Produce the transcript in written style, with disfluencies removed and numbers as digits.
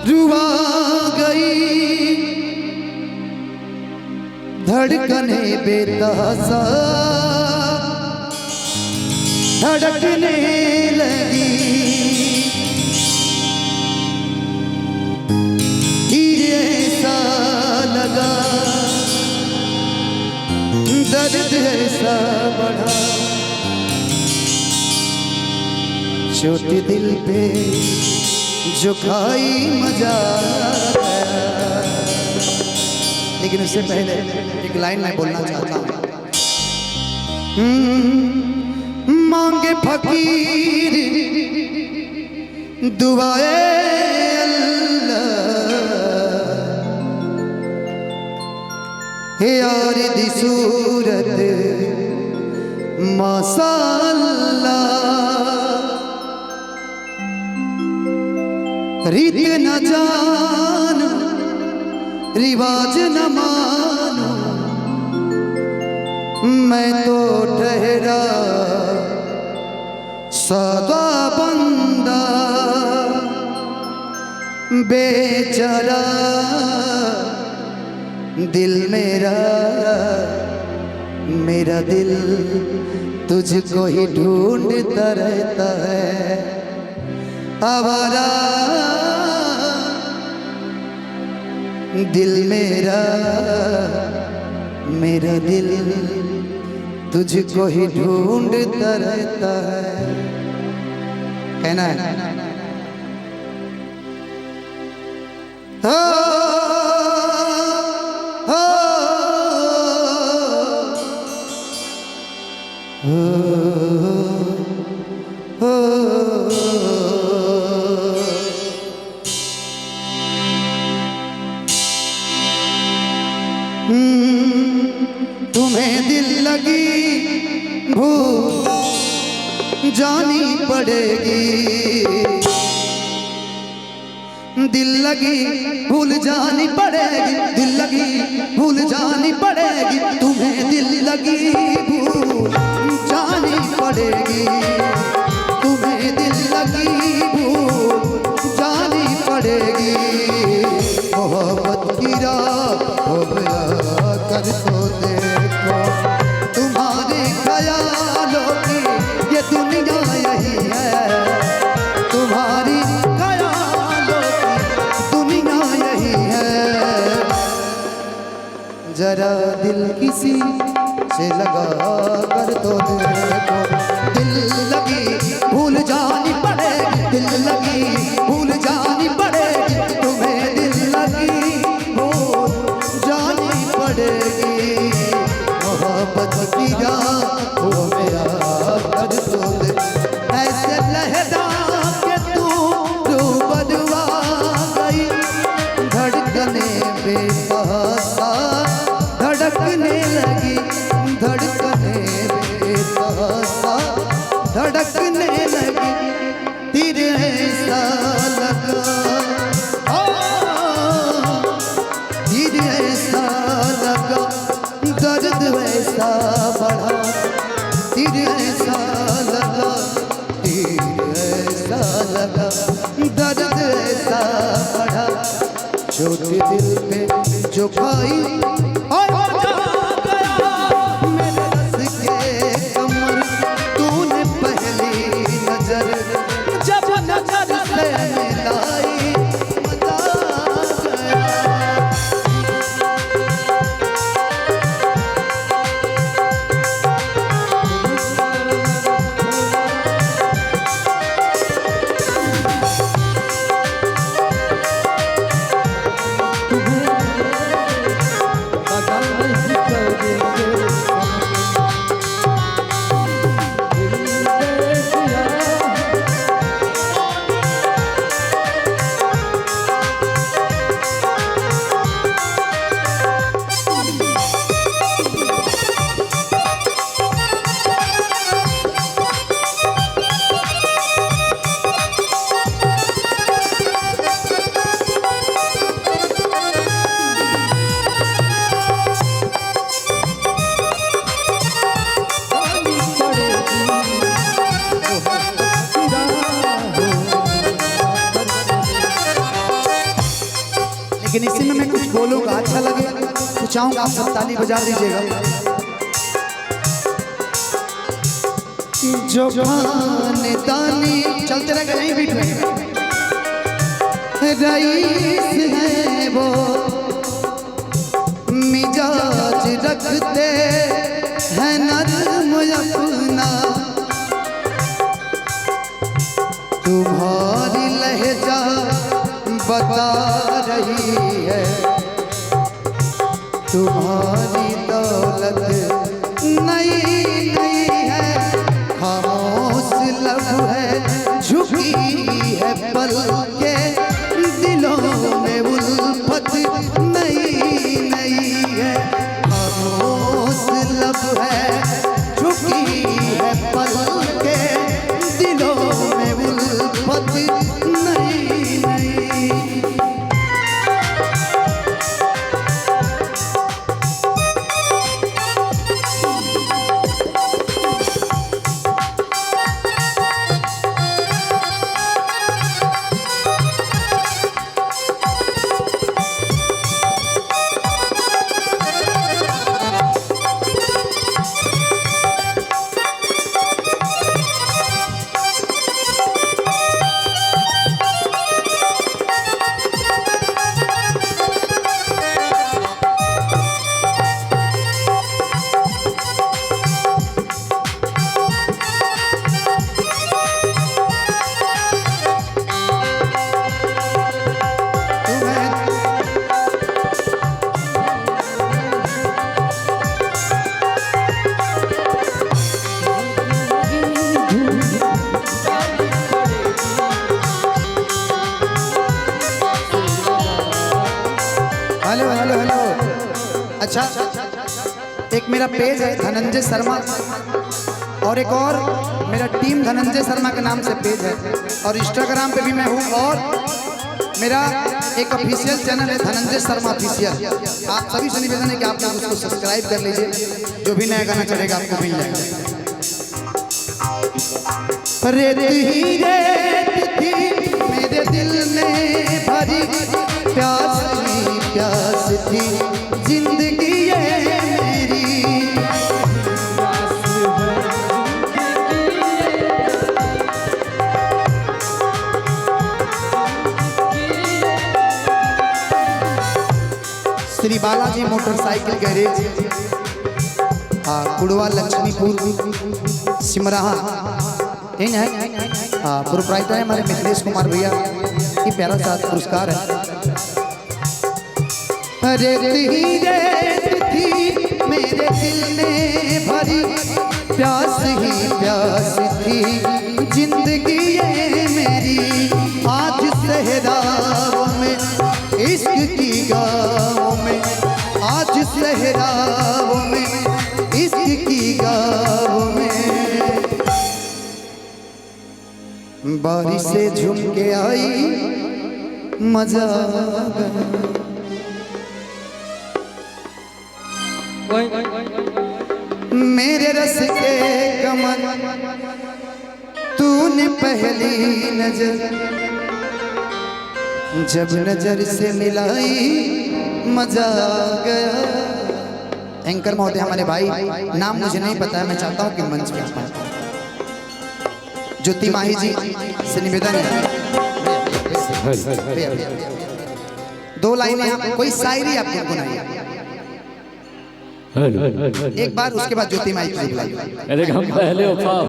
रुआ गई, धड़कने बेतहासा धड़कने लगी। धीरे ऐसा लगा, दर्द ऐसा बढ़ा, चोट दिल पे जो खाई मजा आया। लेकिन उससे पहले एक लाइन मैं बोलना चाहता हूँ। मांगे फकीर दुआए अल्लाह, हे यार दी सूरत माशाअल्लाह। रीत न जान रिवाज न मानो, मैं तो ठहरा सदा बंदा बेचारा। दिल मेरा दिल तुझको ही ढूंढता रहता है आवारा। दिल मेरा दिल तुझको ही ढूंढता रहता है। कहना है हो, हो, हो, हो। तुम्हें दिल लगी भूल जानी पड़ेगी, दिल लगी भूल जानी पड़ेगी, दिल लगी भूल जानी पड़ेगी। तुम्हें दिल लगी भूल जानी पड़ेगी, तुम्हें दिल लगी भूल जानी पड़ेगी। मोहब्बत की राह हो गया कर तो देखो, तुम्हारे ख्यालों की ये दुनिया यही है, तुम्हारी ख्यालों की दुनिया यही है। जरा दिल किसी से लगा कर तो देखो, दिल लगी भूल जानी पड़ेगी, दिल लगी भूल जानी पड़ेगी। तुम्हें दिल लगी भूल जानी पड़ेगी। मोहब्बत की राह हो मेरा कर तो दे, ऐसे लहरा के तू रूबरुआ गई, धड़कने बेतहासा धड़कने लगी, धड़कने बेतहासा धड़कने लगी। तीर ऐसा लगा, तीर ऐसा लगा, दर्द वैसा बढ़ा, तीर ऐसा लगा, तीर ऐसा लगा, दर्द ऐसा बढ़ा, चोट दिल पे जो खाई मेरे रस के कमर। तूने पहली नजर जब नजर से मिलाई मजा गया। लेकिन इसी में मैं कुछ बोलूंगा, अच्छा लगे तो चाहूंगा आप सब ताली बजा दीजिएगा। जो खानदानी चलते रहे नहीं बीट में रईस है वो, मिजाज रखते हैं नर्म अपना, तुम्हारी लहजा बता रही है, तुम्हारी दौलत नई नई है, खामोश लब है झुकी है पल के, दिलों में उल्फत नई नई है, खामोश लब है झुकी है पल के, दिलों में उल्फत नई नई। Hello hello hello. अच्छा, एक मेरा पेज है धनंजय शर्मा, और एक और मेरा टीम धनंजय शर्मा के नाम से पेज है, और इंस्टाग्राम पे भी मैं हूँ, और मेरा एक ऑफिशियल चैनल है धनंजय शर्मा ऑफिशियल। आप सभी से निवेदन है कि आप लोग उसको सब्सक्राइब कर लीजिए, जो भी नया गाना चलेगा आपको मिल जाएगा। रेत ही रेत थी मेरे दिल में भरी, प्यास ही प्यास थी जिंदगी ये मेरी, श्री बालाजी मोटरसाइकिल गैरेज, कुड़वा लक्ष्मीपुर सिमराहा इन है। प्रोप्राइटर है हमारे मिथिलेश कुमार भैया, की प्यारा सा पुरस्कार है। रेत ही रेत थी मेरे दिल में भरी, प्यास ही प्यास थी जिंदगी ये मेरी, आज सहराओं में इश्क की गाँव में, आज सहराओं में इश्क की गाँव में, बारिश से झूम के आई मजा आ गया, मेरे रस के कमल तूने पहली नजर, जब नजर से मिलाई मजा आ गया। एंकर महोदय हमारे भाई, नाम मुझे नहीं पता है, मैं चाहता हूँ कि मंच पे आए। ज्योति माही जी से निवेदन है, दो लाइनें आप, कोई शायरी आपको गुनाइए एक बार, उसके बाद ज्योति माही जी बुलाइए। हम पहले